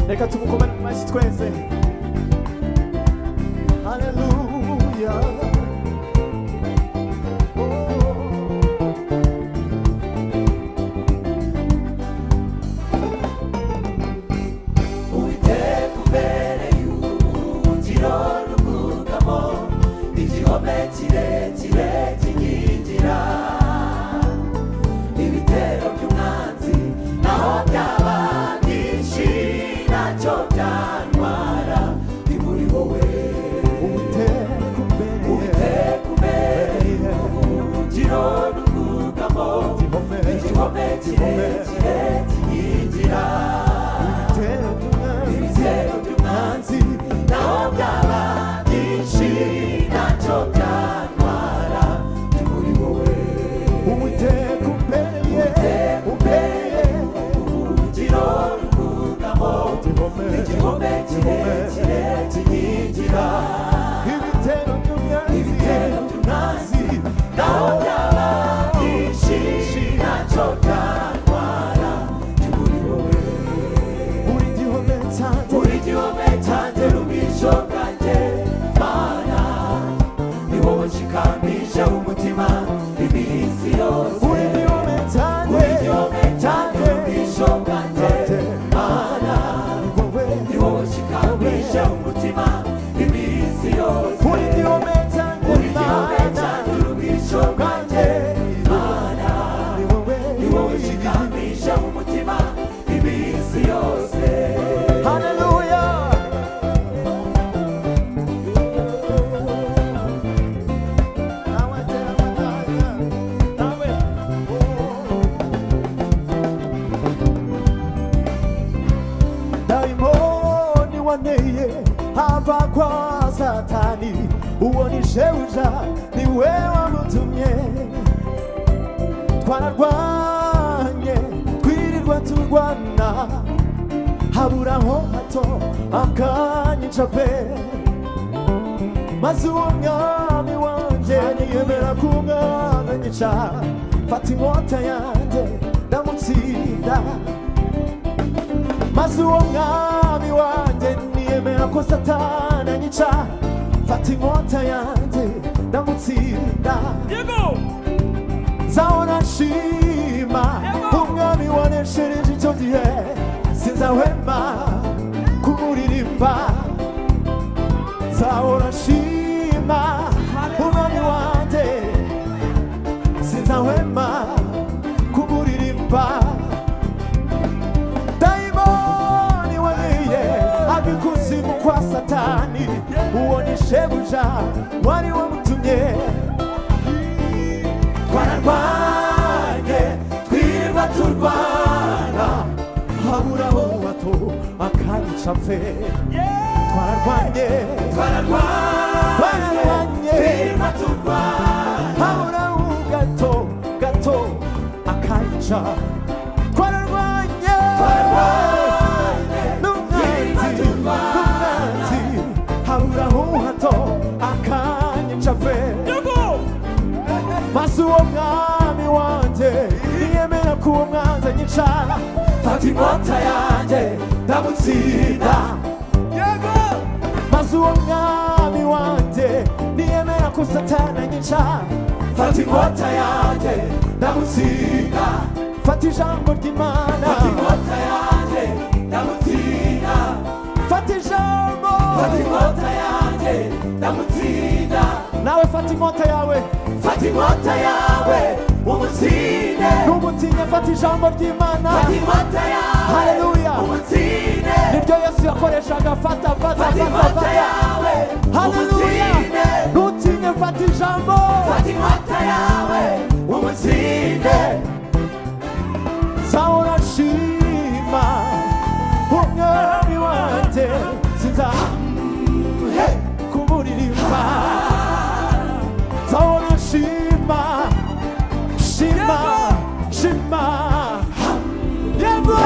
reka tumukomane mu mashyi twese. Haleluya. Uwiteka umbereye ubuhungiro n'ubwugamo, igihome kirekire kinkingira ibitero by'umwanzi, naho byaba byinshi ntacyo byantwara, ni muri wowe. Uwiteka umbereye ubuhungiro n'ubwugamo, igihome kirekire kinkingira ibitero by'umwanzi, naho byaba byinshi ntacyo byantwara, ni muri wowe. Uwiteka umbereye ubuhungiro n'ubwugamo, igihome kirekire kinkingira ibitero by'umwanzi, naho byaba byinshi ntacyo byantwara, ni muri wowe. uri igihome cyanjye, uri igihome cyanjye n'ubwisho bwanjye, Mana ni wowe nshikamisha umutima iminsi yose. uri igihome cyanjye, uri igihome cyanjye n'ubwisho bwanjye, Mana ni wowe nshikamisha umutima iminsi yose. uri igihome cyanjye, uri igihome cyanjye n'ubwisho bwanjye, Mana ni wowe nshikamisha umutima iminsi yose. haleluya. Daimoni waneye hava kwa Satani, uwo ni shebuja niwe wamutumye. Twararwanye twirirwa turwana, haburaho hato akanyica pe, maze uwo mwami wanje niyemera kumwanyica, fata inkota yanjye ndamutsinda. maze uwo mwami wanjye niyemera ko Satani anyica, fata inkota yanjye ndamutsinda. Nzahora nshima umwami waneshereje icyo gihe, sinzahwema kumuririmba. Nzahora nshima umwami wanjye, sinzahwema kumuririmba. Daimoni waniye abikuzimu kwa Satani, uwo ni shebuja wari wamutumye. Twararwanye twirirwa turwana, haburaho hato akanyica pe. Twararwanye twirirwa turwana, haburaho gato akanyica. Twararwanye n'umwanzi, haburaho hato akanyica pe. maze uwo mwami wanjye niyemera ko uwo mwanzi anyica, fata inkota yanjye ndamutsinda. maze uwo mwami wanjye niyemera ko Satani anyica, fata inkota yanjye ndamutsinda. fata ijambo ry'Imana, fata inkota yanjye ndamutsinda. fata ijambo, fata inkota yanjye ndamutsinda. nawe fata inkota yawe, fata inkota yawe umutsinde. ntumutinye, fata ijambo ry'Imana. fata inkota yawe haleluya, umutsinde. niryo Yesu yakoreshaga. fata fata inkota yawe haleluya, umutsinde. ntutinye, fata ijambo, fata inkota yawe umutsinde. nzahora nshima umwami wanjye, sinzahwema kumuririmba. nzahora nshima yego,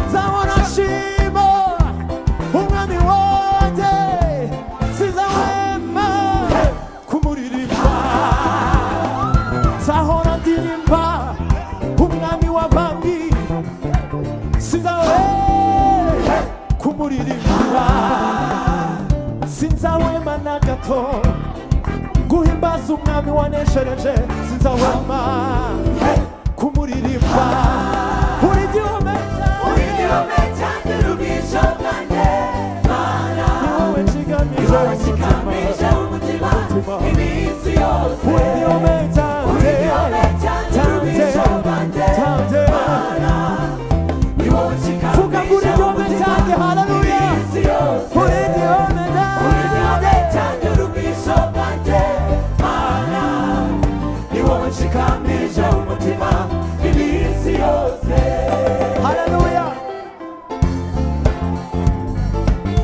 nzahora nshima gato guhimbaza umwami waneshereje sinzahwema kumuririmba uri gihome cyanjye n'ubwisho bwanjye Mana ni wowe nshigamije umutima iminsi yose uri gihome cyanjye n'ubwisho bwanjye Mana ni wowe nshigamije vuga ngo uri gihome cyanjye haleluya iminsi yose uri gihome cyanjye n'ubwisho bwanjye Mana ni wowe nshigamije umutima iminsi yose haleluya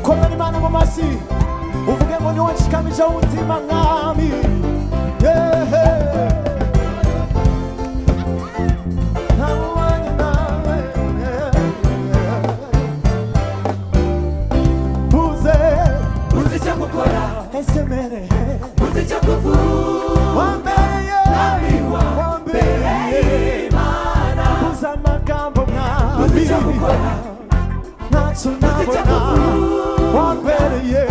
komera imana mu mashyi uvuge ngo ni wowe nshikamije umutima mwami yehe ntamubanye nawe buze uzi icyo gukora esemere uzi icyo kuvuga wambereye wambereye Imana buze amagambo mwami uzi icyo gukora ntacyo nabona wambereye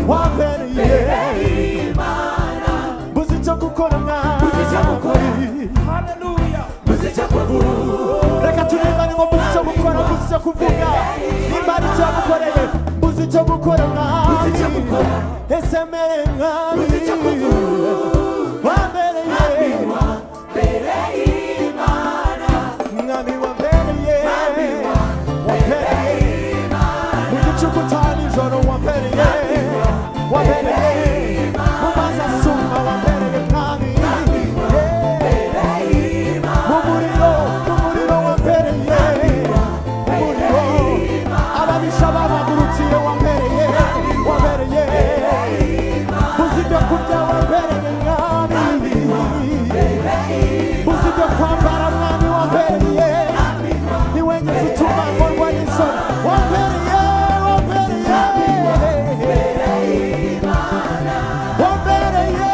wambereye Imana buze icyo gukora mwami uzi icyo gukora uzi icyo kuvuga reka turengane ngo buze icyo gukora buze icyo kuvuga nimba ari icyo yagukoreye buze icyo gukora uzi icyo mwami gukora esemere mwami uzi icyo kuvuga wambereye Imana mwami wambereye wambereye mu gicuku cya nijoro wambereye wambereye mu mazi asuma wambereye mwami mu muriro wambereye umuriro ababisha babagurukiye wambereye wambereye buzi ibyo kurya wambereye mwami buzi ibyo kwambara mwami wambereye ni we nyine utuma nkorwa n'isoni wambereye wambereye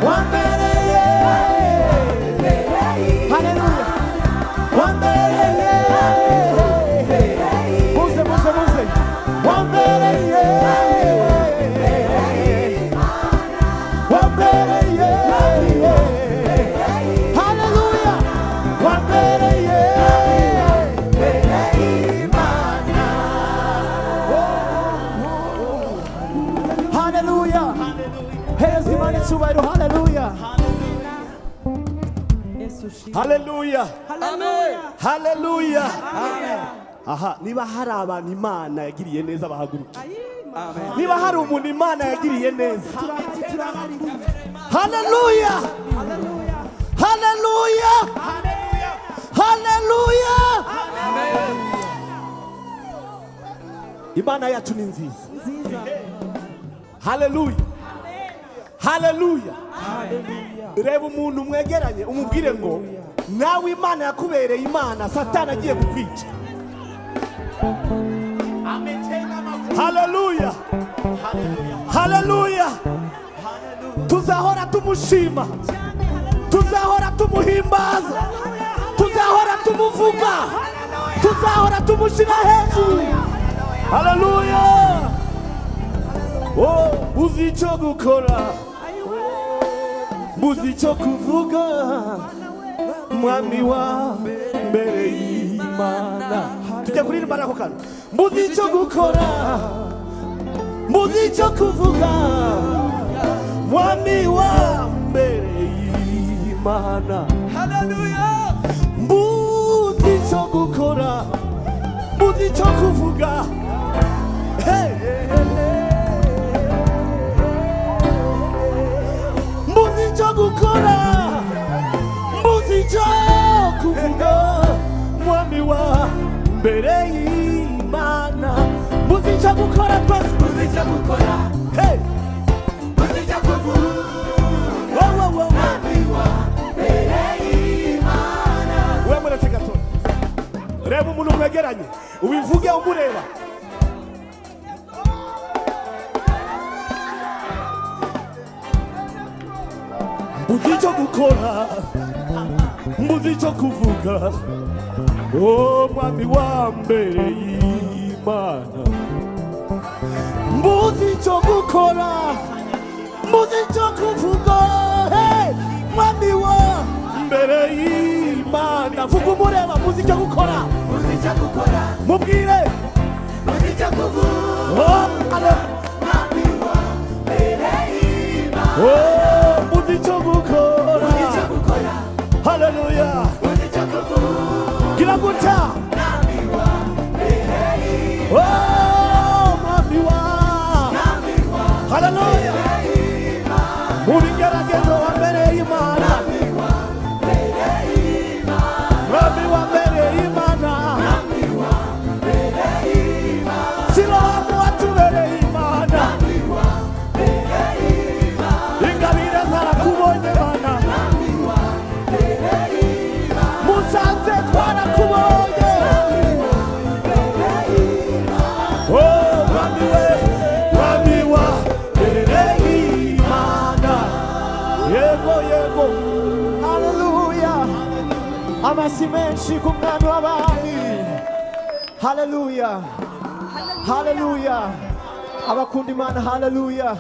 wambereye haleluya wambereye muze muze muze wambereye wambereye haleluya wambereye haleluya hereza imana icyubahiro haleluya haleluya haleluya aha niba hari abantu imana yagiriye neza bahaguruke niba hari umuntu imana yagiriye neza haleluya haleluya haleluya imana yacu ni nziza haleluya haleluya reba umuntu mwegeranye umubwire ngo nawe imana yakubereye imana satani agiye kukwica haleluya haleluya tuzahora tumushima tuzahora tumuhimbaza tuzahora tumuvuga tuzahora tumushyira hejuru haleluya uzi icyo gukora uzi icyo kuvuga mwami wa mbere y'Imana tujya kuririmba nako kantu muzi icyo gukora muzi icyo kuvuga mwami wa mbere y'Imana haleluya muzi icyo gukora muzi icyo kuvuga muzi icyo gukora muzi icyo kuvuga mwami wa mbere y'Imana muzi icyo gukora twese uzi icyo gukora uzi icyo kuvuga mbere y'Imana we muretse gato reba umuntu mwegeranye ubivuge umureba muzi icyo gukora muzi icyo kuvuga mwami wa mbere y'Imana mbuzi icyo gukora, mbuzi icyo kuvuga, hey, mwami wa mbere y'Imana. Vuga umureba, mbuzi icyo gukora, mubwire, mbuzi icyo kuvuga, mwami wa mbere y'Imana. Oh, mbuzi icyo gukora, haleluya, mbuzi icyo kuvuga, gira gutya, mwami wa mbere y'Imana. Oh, mwami wa, haleluya, mu bigeragezo wa mbere y'Imana, mwami wa mbere y'Imana, Siloamu watubereye Imana, ingabire zarakubonye Mana, Musanze twarakubonye. Oh, mwami we, mwami wa mbere y'Imana, yego yego, haleluya, amasi menshi ku mwami w'abami, haleluya, haleluya, abakunda Imana, haleluya.